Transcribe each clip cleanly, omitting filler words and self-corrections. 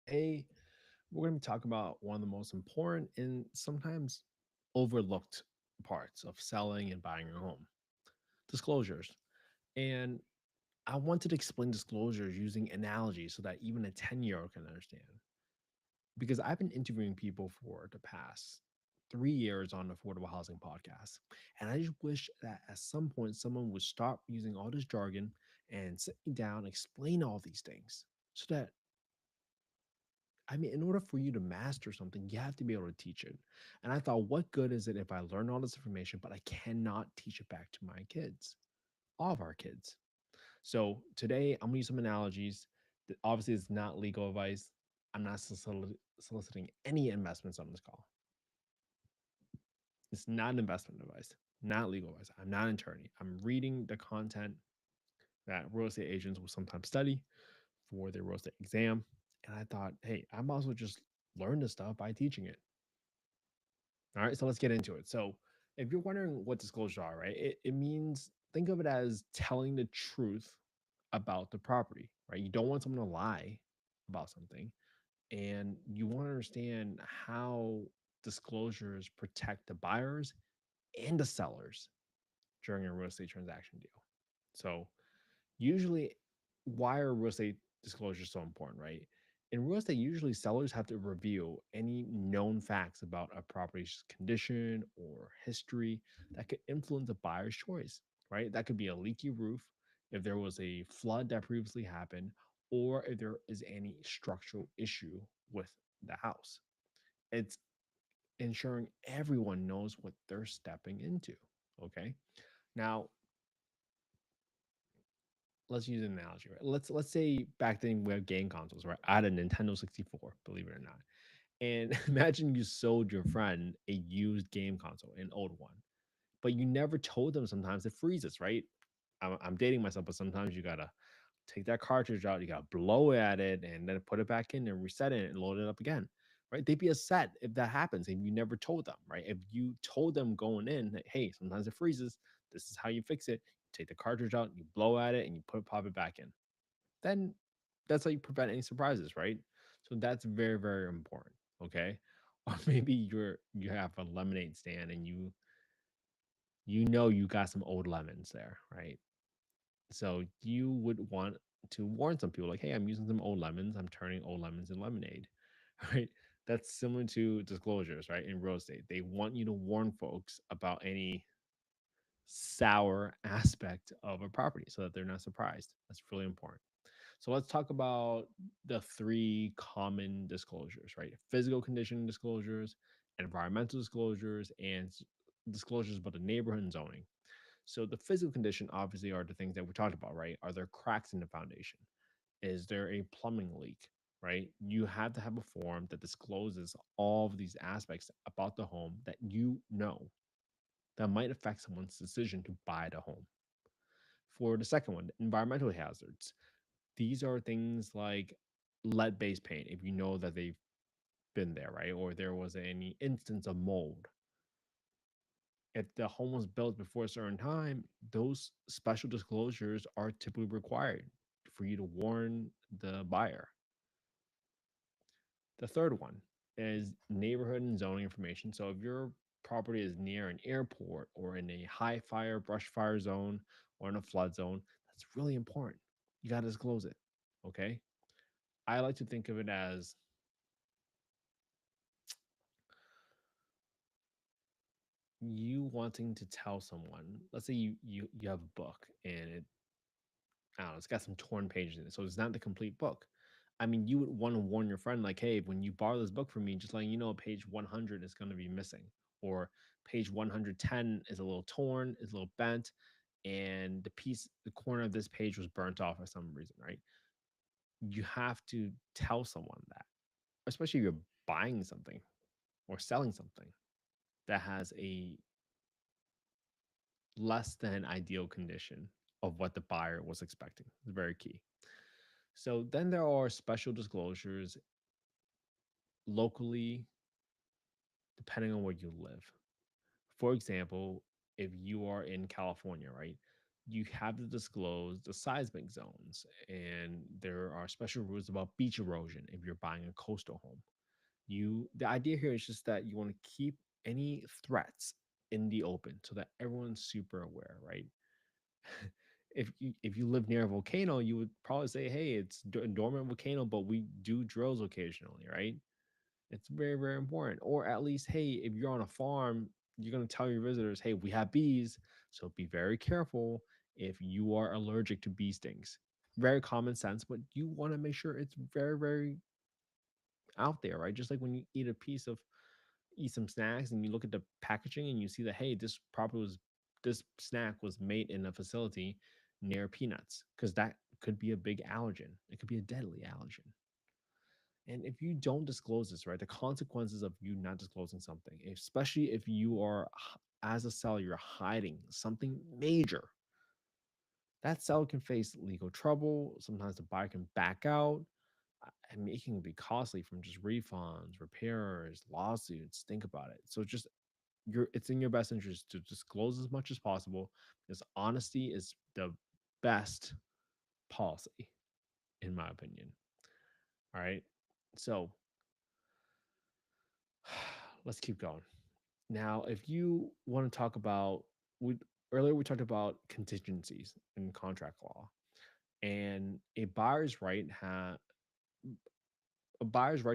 Today, we're going to be talking about one of the most important and sometimes overlooked parts of selling and buying your home, disclosures. And I wanted to explain disclosures using analogies so that even a 10-year-old can understand. Because I've been interviewing people for the past 3 years on affordable housing podcasts. And I just wish that at some point someone would stop using all this jargon and sit me down, explain all these things so that in order for you to master something, you have to be able to teach it. And I thought, what good is it if I learn all this information, but I cannot teach it back to my kids, all of our kids? So today, I'm gonna use some analogies. That obviously, it's not legal advice. I'm not soliciting any investments on this call. It's not an investment advice, not legal advice. I'm not an attorney. I'm reading the content that real estate agents will sometimes study for their real estate exam. And I thought, hey, I might as well just learn this stuff by teaching it. All right, so let's get into it. So, if you're wondering what disclosures are, right, it means think of it as telling the truth about the property, right? You don't want someone to lie about something, and you want to understand how disclosures protect the buyers and the sellers during a real estate transaction deal. So, usually, why are real estate disclosures so important, right? In real estate, usually sellers have to reveal any known facts about a property's condition or history that could influence a buyer's choice, right? That could be a leaky roof, if there was a flood that previously happened, or if there is any structural issue with the house. It's ensuring everyone knows what they're stepping into. Okay. Now, let's use an analogy, right? Let's say back then we had game consoles, right? I had a Nintendo 64, believe it or not. And imagine you sold your friend a used game console, an old one, but you never told them sometimes it freezes, right? I'm dating myself, but sometimes you gotta take that cartridge out, you gotta blow at it, and then put it back in and reset it and load it up again, right? They'd be upset if that happens and you never told them, right? If you told them going in, that, hey, sometimes it freezes, this is how you fix it. You take the cartridge out, you blow at it, and you pop it back in. Then that's how you prevent any surprises, right? So that's very, very important. Okay. Or maybe you have a lemonade stand and you know you got some old lemons there, right? So you would want to warn some people like, hey, I'm using some old lemons. I'm turning old lemons in lemonade. Right. That's similar to disclosures, right? In real estate. They want you to warn folks about any sour aspect of a property so that they're not surprised. That's really important. So let's talk about the three common disclosures, right? Physical condition disclosures, environmental disclosures, and disclosures about the neighborhood and zoning. So the physical condition obviously are the things that we talked about, right? Are there cracks in the foundation? Is there a plumbing leak? Right? You have to have a form that discloses all of these aspects about the home that you know that might affect someone's decision to buy the home. For the second one, environmental hazards. These are things like lead based paint, if you know that they've been there, right? Or there was any instance of mold. If the home was built before a certain time, those special disclosures are typically required for you to warn the buyer. The third one is neighborhood and zoning information. So if your property is near an airport or in a high fire, brush fire zone or in a flood zone, that's really important. You got to disclose it. Okay. I like to think of it as you wanting to tell someone, let's say you have a book and I don't know, it's got some torn pages in it, so it's not the complete book. You would want to warn your friend, like, hey, when you borrow this book from me, just letting you know, page 100 is going to be missing, or page 110 is a little torn, is a little bent, and the corner of this page was burnt off for some reason, right? You have to tell someone that, especially if you're buying something or selling something that has a less than ideal condition of what the buyer was expecting. It's very key. So then there are special disclosures locally, depending on where you live. For example, if you are in California, right? you have to disclose the seismic zones, and there are special rules about beach erosion if you're buying a coastal home. The idea here is just that you want to keep any threats in the open so that everyone's super aware, right? If you live near a volcano, you would probably say, "Hey, it's a dormant volcano, but we do drills occasionally," right? It's very, very important. Or at least, hey, if you're on a farm, you're going to tell your visitors, hey, we have bees. So be very careful if you are allergic to bee stings. Very common sense, but you want to make sure it's very, very out there, right? Just like when you eat some snacks and you look at the packaging and you see that, hey, this snack was made in a facility near peanuts, because that could be a big allergen. It could be a deadly allergen. And if you don't disclose this, right, the consequences of you not disclosing something, especially if you are, as a seller, you're hiding something major, that seller can face legal trouble. Sometimes the buyer can back out. And it can be costly from just refunds, repairs, lawsuits. Think about it. So just it's in your best interest to disclose as much as possible, because honesty is the best policy, in my opinion. All right. So let's keep going. Now, if you want to talk about, we earlier we talked about contingencies in contract law, and a buyer's right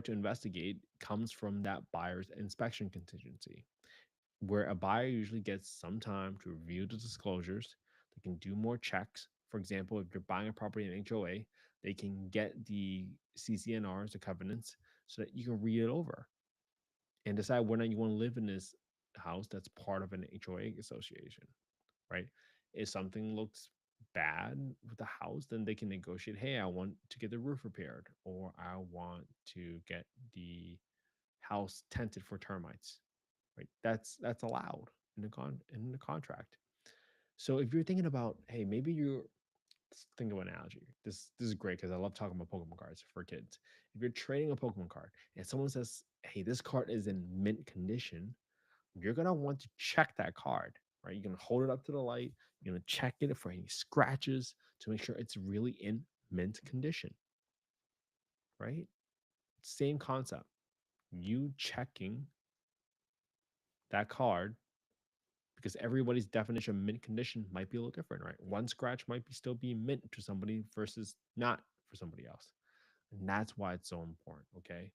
to investigate comes from that buyer's inspection contingency, where a buyer usually gets some time to review the disclosures. They can do more checks. For example, if you're buying a property in HOA, they can get the CCNRs, the covenants, so that you can read it over and decide whether you want to live in this house that's part of an HOA association, right? If something looks bad with the house, then they can negotiate, hey, I want to get the roof repaired, or I want to get the house tented for termites, right? That's allowed in the contract. So if you're thinking about, hey, maybe you're think of an analogy. This is great because I love talking about Pokemon cards for kids. If you're trading a Pokemon card and someone says, hey, this card is in mint condition, you're gonna want to check that card, right? You're gonna hold it up to the light, you're gonna check it for any scratches to make sure it's really in mint condition, right? Same concept. You checking that card, because everybody's definition of mint condition might be a little different, right? One scratch might be still be mint to somebody versus not for somebody else. And that's why it's so important. Okay.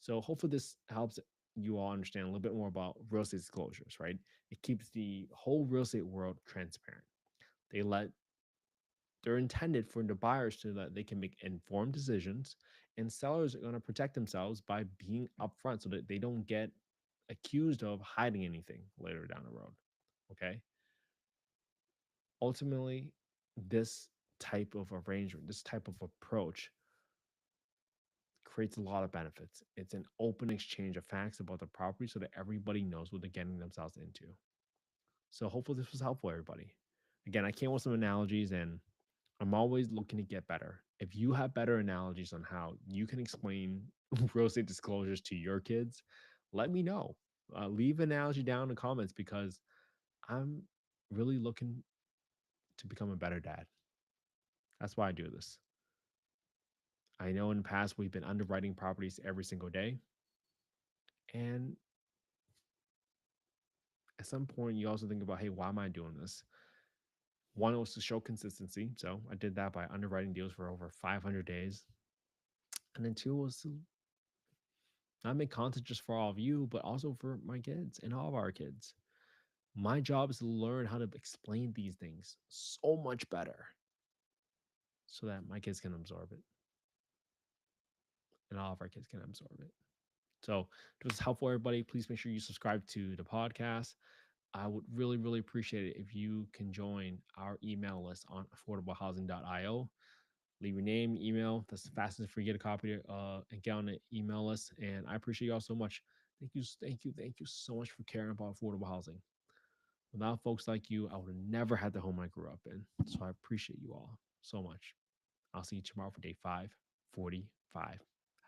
So hopefully this helps you all understand a little bit more about real estate disclosures, right? It keeps the whole real estate world transparent. They let they're intended for the buyers to that they can make informed decisions, and sellers are going to protect themselves by being upfront so that they don't get accused of hiding anything later down the road. Okay. Ultimately, this type of arrangement, this type of approach creates a lot of benefits. It's an open exchange of facts about the property so that everybody knows what they're getting themselves into. So hopefully this was helpful, everybody. Again, I came with some analogies, and I'm always looking to get better. If you have better analogies on how you can explain real estate disclosures to your kids, let me know. Leave an analogy down in the comments, because I'm really looking to become a better dad. That's why I do this. I know in the past we've been underwriting properties every single day. And at some point, you also think about, hey, why am I doing this? One was to show consistency. So I did that by underwriting deals for over 500 days. And then two was to not make content just for all of you, but also for my kids and all of our kids. My job is to learn how to explain these things so much better so that my kids can absorb it and all of our kids can absorb it. So if it was helpful, everybody, please make sure you subscribe to the podcast. I would really, really appreciate it if you can join our email list on affordablehousing.io. Leave your name, email. That's the fastest for you to get a copy and get on the email list. And I appreciate you all so much. Thank you so much for caring about affordable housing. Without folks like you, I would have never had the home I grew up in. So I appreciate you all so much. I'll see you tomorrow for day 545.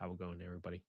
Have a good one, everybody.